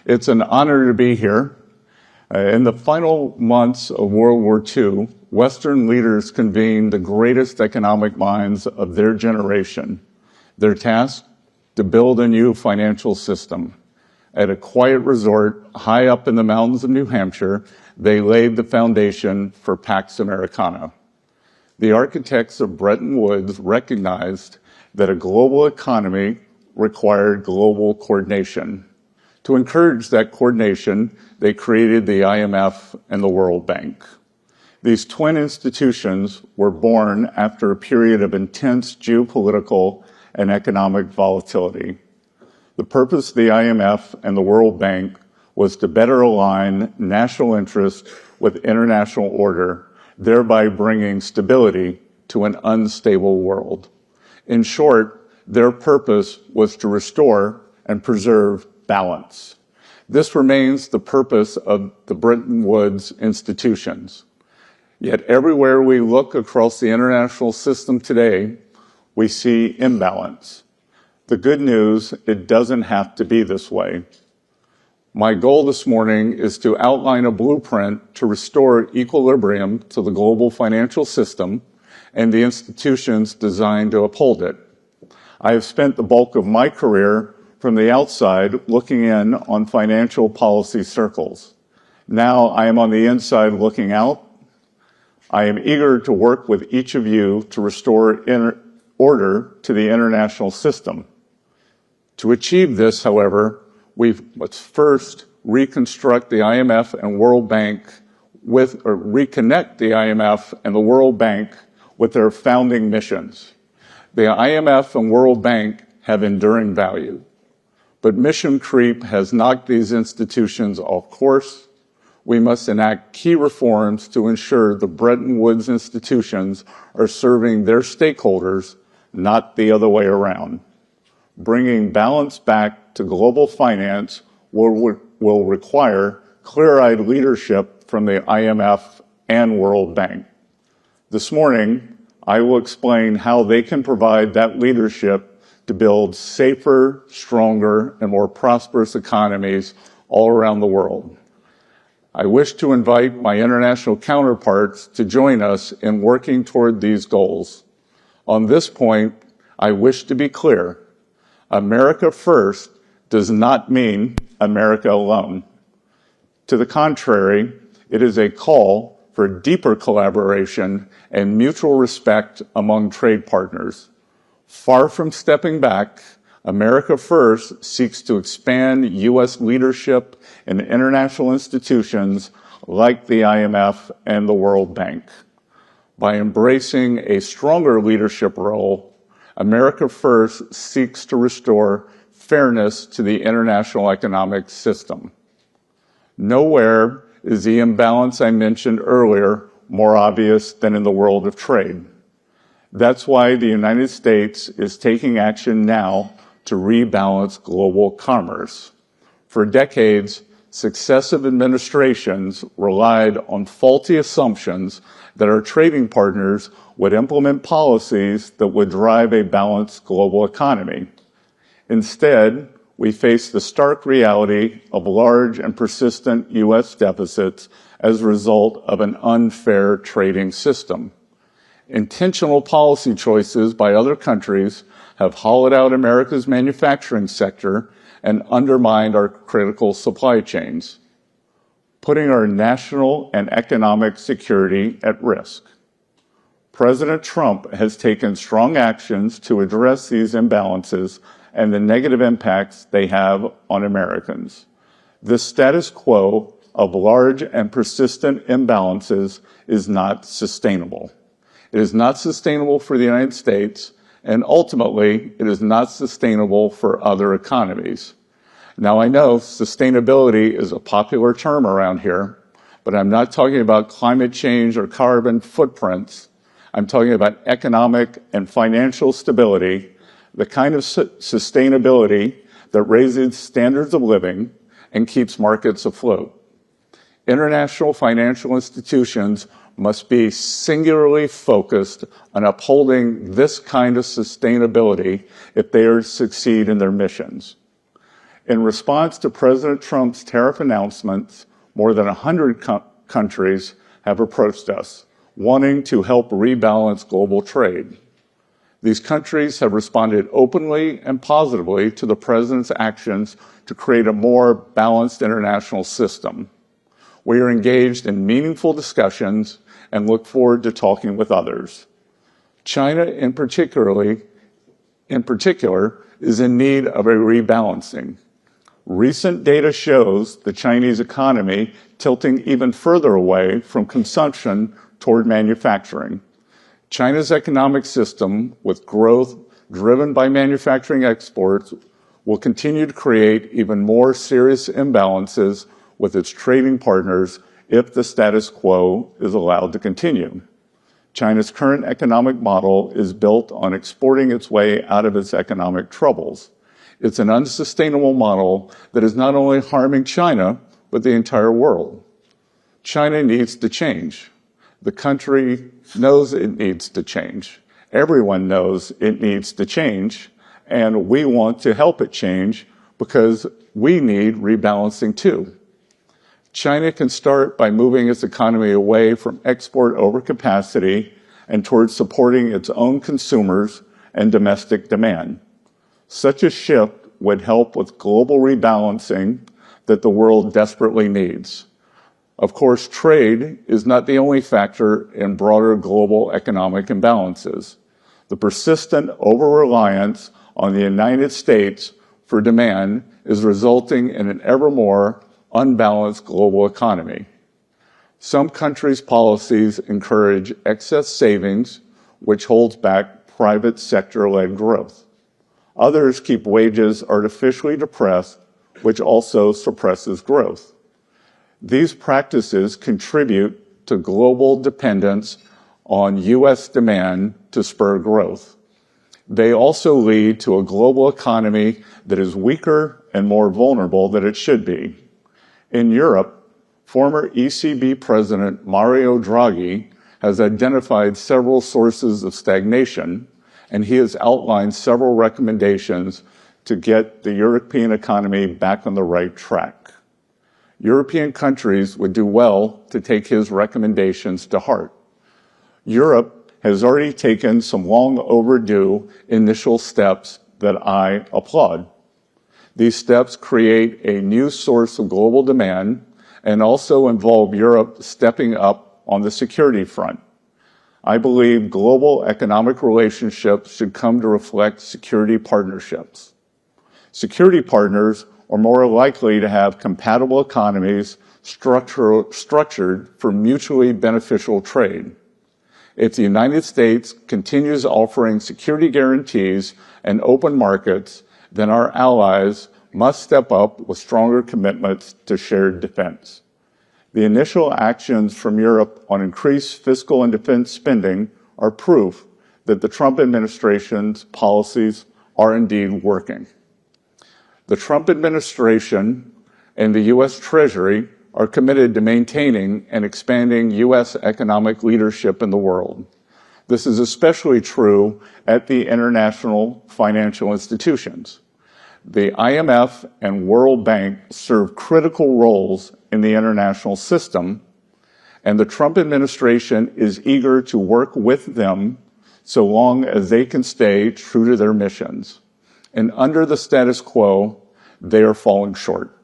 It's an honor to be here. In the final months of World War II, Western leaders convened the greatest economic minds of their generation. Their task? To build a new financial system. At a quiet resort high up in the mountains of New Hampshire, they laid the foundation for Pax Americana. The architects of Bretton Woods recognized that a global economy required global coordination. To encourage that coordination, they created the IMF and the World Bank. These twin institutions were born after a period of intense geopolitical and economic volatility. The purpose of the IMF and the World Bank was to better align national interests with international order, thereby bringing stability to an unstable world. In short, their purpose was to restore and preserve balance. This remains the purpose of the Bretton Woods institutions. Yet everywhere we look across the international system today, we see imbalance. The good news, it doesn't have to be this way. My goal this morning is to outline a blueprint to restore equilibrium to the global financial system and the institutions designed to uphold it. I have spent the bulk of my career from the outside looking in on financial policy circles. Now I am on the inside looking out. I am eager to work with each of you to restore order to the international system. To achieve this, however, we must first reconstruct the IMF and World Bank reconnect the IMF and the World Bank with their founding missions. The IMF and World Bank have enduring value. But mission creep has knocked these institutions off course. We must enact key reforms to ensure the Bretton Woods institutions are serving their stakeholders, not the other way around. Bringing balance back to global finance will require clear-eyed leadership from the IMF and World Bank. This morning, I will explain how they can provide that leadership to build safer, stronger, and more prosperous economies all around the world. I wish to invite my international counterparts to join us in working toward these goals. On this point, I wish to be clear. America first does not mean America alone. To the contrary, it is a call for deeper collaboration and mutual respect among trade partners. Far from stepping back, America First seeks to expand U.S. leadership in international institutions like the IMF and the World Bank. By embracing a stronger leadership role, America First seeks to restore fairness to the international economic system. Nowhere is the imbalance I mentioned earlier more obvious than in the world of trade. That's why the United States is taking action now to rebalance global commerce. For decades, successive administrations relied on faulty assumptions that our trading partners would implement policies that would drive a balanced global economy. Instead, we face the stark reality of large and persistent U.S. deficits as a result of an unfair trading system. Intentional policy choices by other countries have hollowed out America's manufacturing sector and undermined our critical supply chains, putting our national and economic security at risk. President Trump has taken strong actions to address these imbalances and the negative impacts they have on Americans. This status quo of large and persistent imbalances is not sustainable. It is not sustainable for the United States, and ultimately, it is not sustainable for other economies. Now, I know sustainability is a popular term around here, but I'm not talking about climate change or carbon footprints. I'm talking about economic and financial stability, the kind of sustainability that raises standards of living and keeps markets afloat. International financial institutions must be singularly focused on upholding this kind of sustainability if they are to succeed in their missions. In response to President Trump's tariff announcements, more than 100 countries have approached us, wanting to help rebalance global trade. These countries have responded openly and positively to the President's actions to create a more balanced international system. We are engaged in meaningful discussions and look forward to talking with others. China, in particular, is in need of a rebalancing. Recent data shows the Chinese economy tilting even further away from consumption toward manufacturing. China's economic system, with growth driven by manufacturing exports, will continue to create even more serious imbalances with its trading partners if the status quo is allowed to continue. China's current economic model is built on exporting its way out of its economic troubles. It's an unsustainable model that is not only harming China, but the entire world. China needs to change. The country knows it needs to change. Everyone knows it needs to change, and we want to help it change because we need rebalancing too. China can start by moving its economy away from export overcapacity and towards supporting its own consumers and domestic demand. Such a shift would help with global rebalancing that the world desperately needs. Of course, trade is not the only factor in broader global economic imbalances. The persistent over-reliance on the United States for demand is resulting in an ever more unbalanced global economy. Some countries' policies encourage excess savings, which holds back private sector-led growth. Others keep wages artificially depressed, which also suppresses growth. These practices contribute to global dependence on U.S. demand to spur growth. They also lead to a global economy that is weaker and more vulnerable than it should be. In Europe, former ECB President Mario Draghi has identified several sources of stagnation, and he has outlined several recommendations to get the European economy back on the right track. European countries would do well to take his recommendations to heart. Europe has already taken some long overdue initial steps that I applaud. These steps create a new source of global demand and also involve Europe stepping up on the security front. I believe global economic relationships should come to reflect security partnerships. Security partners are more likely to have compatible economies structured for mutually beneficial trade. If the United States continues offering security guarantees and open markets, then our allies must step up with stronger commitments to shared defense. The initial actions from Europe on increased fiscal and defense spending are proof that the Trump administration's policies are indeed working. The Trump administration and the U.S. Treasury are committed to maintaining and expanding U.S. economic leadership in the world. This is especially true at the international financial institutions. The IMF and World Bank serve critical roles in the international system, and the Trump administration is eager to work with them so long as they can stay true to their missions. And under the status quo, they are falling short.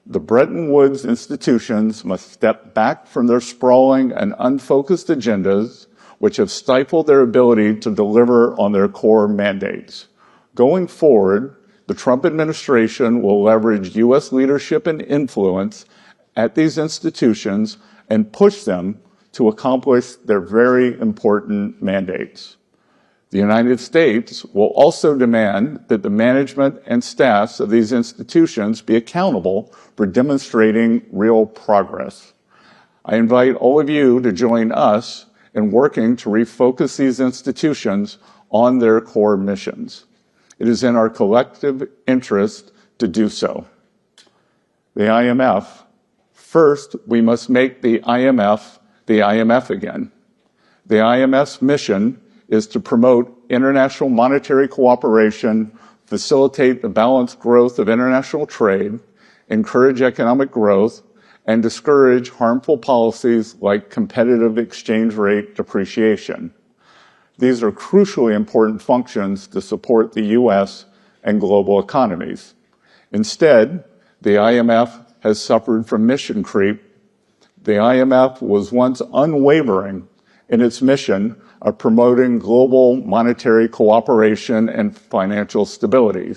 The Bretton Woods institutions must step back from their sprawling and unfocused agendas, which have stifled their ability to deliver on their core mandates. Going forward, the Trump administration will leverage U.S. leadership and influence at these institutions and push them to accomplish their very important mandates. The United States will also demand that the management and staffs of these institutions be accountable for demonstrating real progress. I invite all of you to join us in working to refocus these institutions on their core missions. It is in our collective interest to do so. The IMF. First, we must make the IMF again. The IMF's mission is to promote international monetary cooperation facilitate the balanced growth of international trade, encourage economic growth, and discourage harmful policies like competitive exchange rate depreciation. These are crucially important functions to support the U.S. and global economies. Instead, the IMF has suffered from mission creep. The IMF was once unwavering in its mission of promoting global monetary cooperation and financial stability.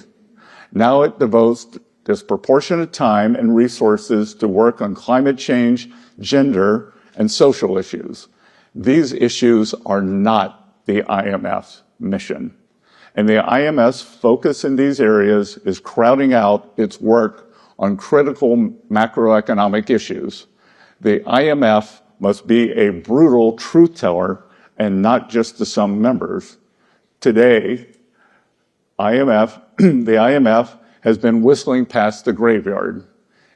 Now it devotes disproportionate time and resources to work on climate change, gender, and social issues. These issues are not the IMF's mission. And the IMF's focus in these areas is crowding out its work on critical macroeconomic issues. The IMF must be a brutal truth teller and not just to some members. Today, the IMF has been whistling past the graveyard.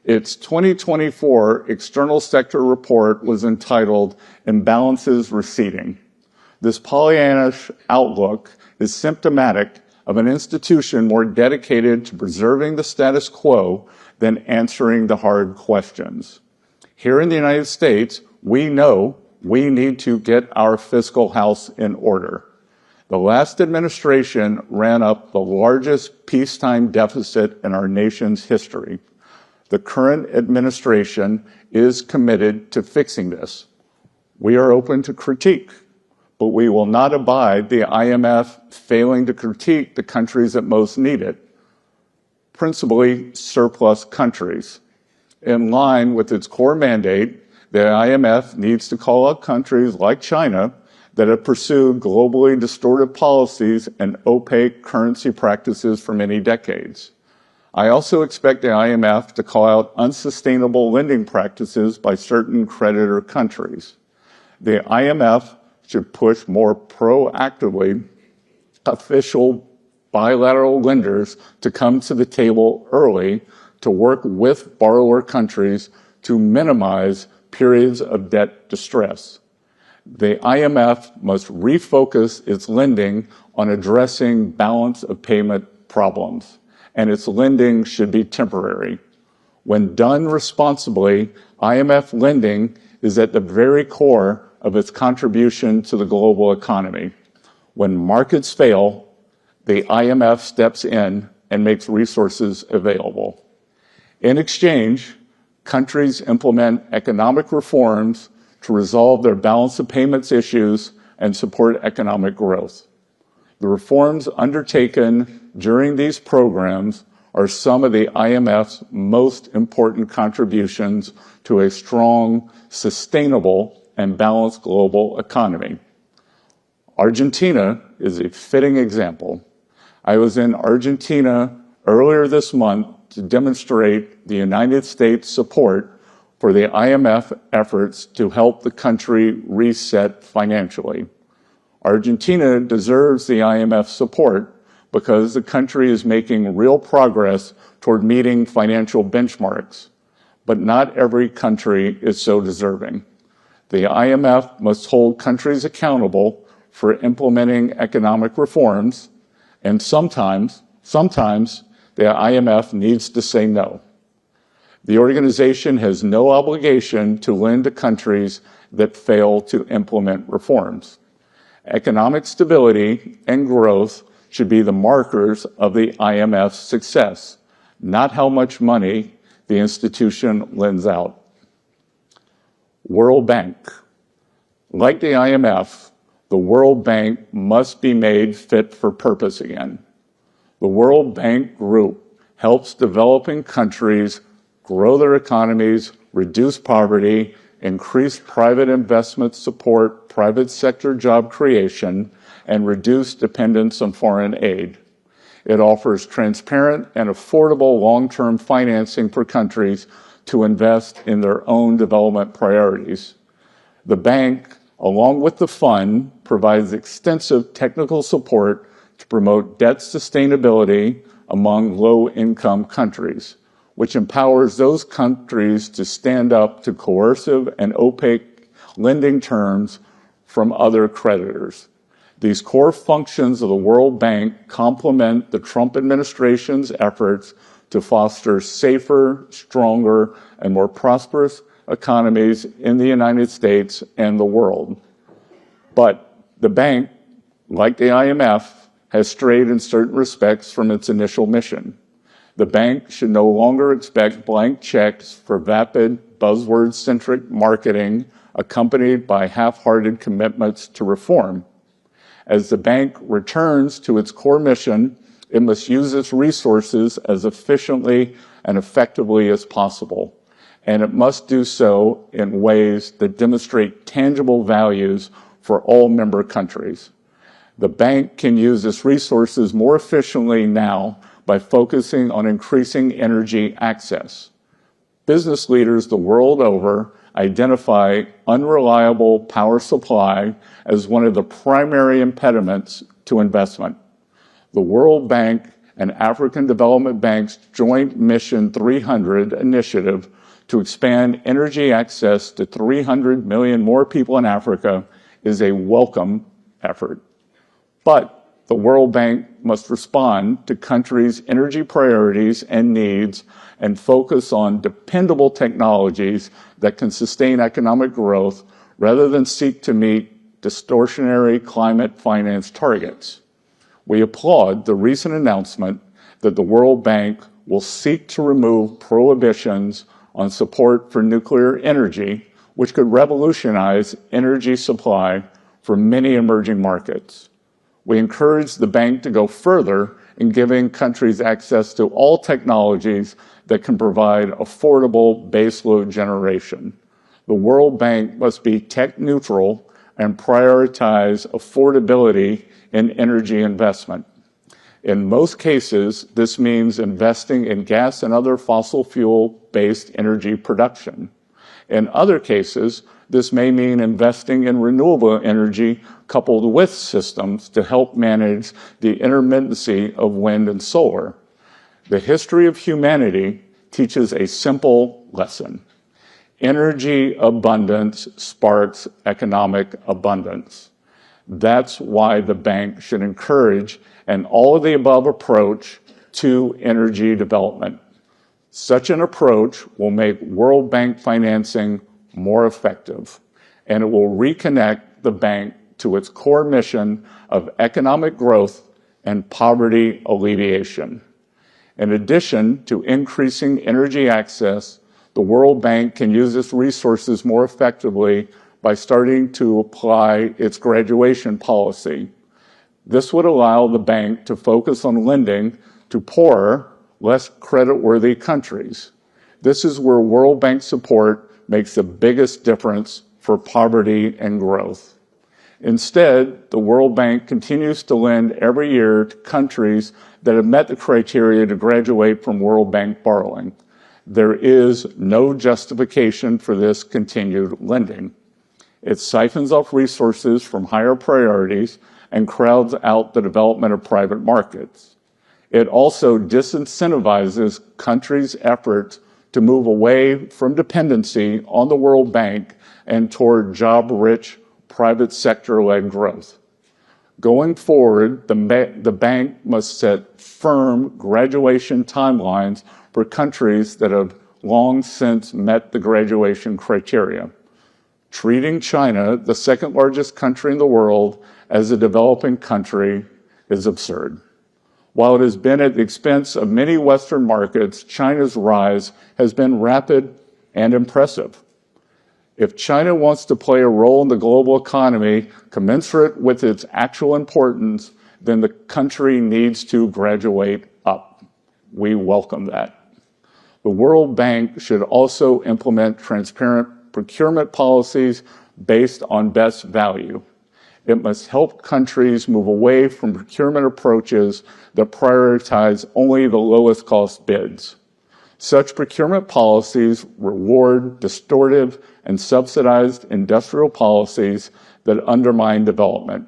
Its 2024 external sector report was entitled Imbalances Receding. This Pollyannish outlook is symptomatic of an institution more dedicated to preserving the status quo than answering the hard questions. Here in the United States, we know we need to get our fiscal house in order. The last administration ran up the largest peacetime deficit in our nation's history. The current administration is committed to fixing this. We are open to critique, but we will not abide the IMF failing to critique the countries that most need it, principally surplus countries. In line with its core mandate, the IMF needs to call out countries like China that have pursued globally distorted policies and opaque currency practices for many decades. I also expect the IMF to call out unsustainable lending practices by certain creditor countries. The IMF should push more proactively official bilateral lenders to come to the table early to work with borrower countries to minimize periods of debt distress. The IMF must refocus its lending on addressing balance of payment problems, and its lending should be temporary. When done responsibly, IMF lending is at the very core of its contribution to the global economy. When markets fail, the IMF steps in and makes resources available. In exchange, countries implement economic reforms to resolve their balance of payments issues and support economic growth. The reforms undertaken during these programs are some of the IMF's most important contributions to a strong, sustainable, and balanced global economy. Argentina is a fitting example. I was in Argentina earlier this month to demonstrate the United States' support for the IMF efforts to help the country reset financially. Argentina deserves the IMF support because the country is making real progress toward meeting financial benchmarks, but not every country is so deserving. The IMF must hold countries accountable for implementing economic reforms, and sometimes the IMF needs to say no. The organization has no obligation to lend to countries that fail to implement reforms. Economic stability and growth should be the markers of the IMF's success, not how much money the institution lends out. World Bank. Like the IMF, the World Bank must be made fit for purpose again. The World Bank Group helps developing countries grow their economies, reduce poverty, increase private investment support, private sector job creation, and reduce dependence on foreign aid. It offers transparent and affordable long-term financing for countries to invest in their own development priorities. The bank, along with the fund, provides extensive technical support to promote debt sustainability among low-income countries, which empowers those countries to stand up to coercive and opaque lending terms from other creditors. These core functions of the World Bank complement the Trump administration's efforts to foster safer, stronger, and more prosperous economies in the United States and the world. But the bank, like the IMF, has strayed in certain respects from its initial mission. The bank should no longer expect blank checks for vapid, buzzword-centric marketing accompanied by half-hearted commitments to reform. As the bank returns to its core mission, it must use its resources as efficiently and effectively as possible, and it must do so in ways that demonstrate tangible values for all member countries. The bank can use its resources more efficiently now by focusing on increasing energy access. Business leaders the world over identify unreliable power supply as one of the primary impediments to investment. The World Bank and African Development Bank's Joint Mission 300 initiative to expand energy access to 300 million more people in Africa is a welcome effort. But the World Bank must respond to countries' energy priorities and needs and focus on dependable technologies that can sustain economic growth rather than seek to meet distortionary climate finance targets. We applaud the recent announcement that the World Bank will seek to remove prohibitions on support for nuclear energy, which could revolutionize energy supply for many emerging markets. We encourage the bank to go further in giving countries access to all technologies that can provide affordable baseload generation. The World Bank must be tech neutral and prioritize affordability in energy investment. In most cases, this means investing in gas and other fossil fuel-based energy production. In other cases, this may mean investing in renewable energy coupled with systems to help manage the intermittency of wind and solar. The history of humanity teaches a simple lesson. Energy abundance sparks economic abundance. That's why the bank should encourage an all-of-the-above approach to energy development. Such an approach will make World Bank financing more effective, and it will reconnect the bank to its core mission of economic growth and poverty alleviation. In addition to increasing energy access, the World Bank can use its resources more effectively by starting to apply its graduation policy. This would allow the bank to focus on lending to poorer, less creditworthy countries. This is where World Bank support makes the biggest difference for poverty and growth. Instead, the World Bank continues to lend every year to countries that have met the criteria to graduate from World Bank borrowing. There is no justification for this continued lending. It siphons off resources from higher priorities and crowds out the development of private markets. It also disincentivizes countries' efforts to move away from dependency on the World Bank and toward job-rich, private sector-led growth. Going forward, the bank must set firm graduation timelines for countries that have long since met the graduation criteria. Treating China, the second largest country in the world, as a developing country is absurd. While it has been at the expense of many Western markets, China's rise has been rapid and impressive. If China wants to play a role in the global economy commensurate with its actual importance, then the country needs to graduate up. We welcome that. The World Bank should also implement transparent procurement policies based on best value. It must help countries move away from procurement approaches that prioritize only the lowest cost bids. Such procurement policies reward distortive and subsidized industrial policies that undermine development.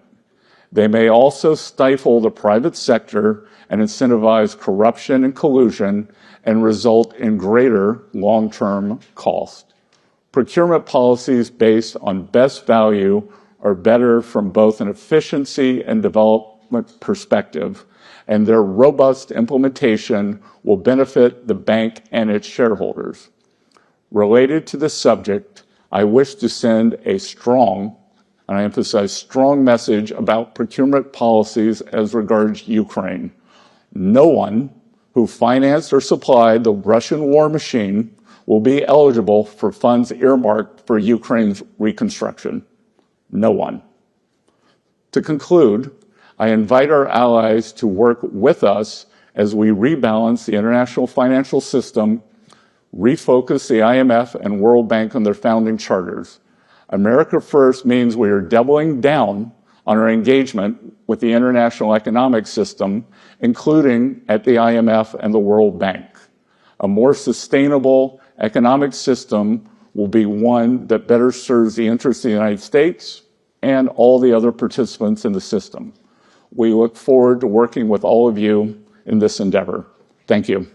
They may also stifle the private sector and incentivize corruption and collusion and result in greater long-term cost. Procurement policies based on best value are better from both an efficiency and development perspective, and their robust implementation will benefit the bank and its shareholders. Related to this subject, I wish to send a strong, and I emphasize strong, message about procurement policies as regards Ukraine. No one who financed or supplied the Russian war machine will be eligible for funds earmarked for Ukraine's reconstruction. No one. To conclude, I invite our allies to work with us as we rebalance the international financial system, refocus the IMF and World Bank on their founding charters. America First means we are doubling down on our engagement with the international economic system, including at the IMF and the World Bank. A more sustainable economic system will be one that better serves the interests of the United States and all the other participants in the system. We look forward to working with all of you in this endeavor. Thank you.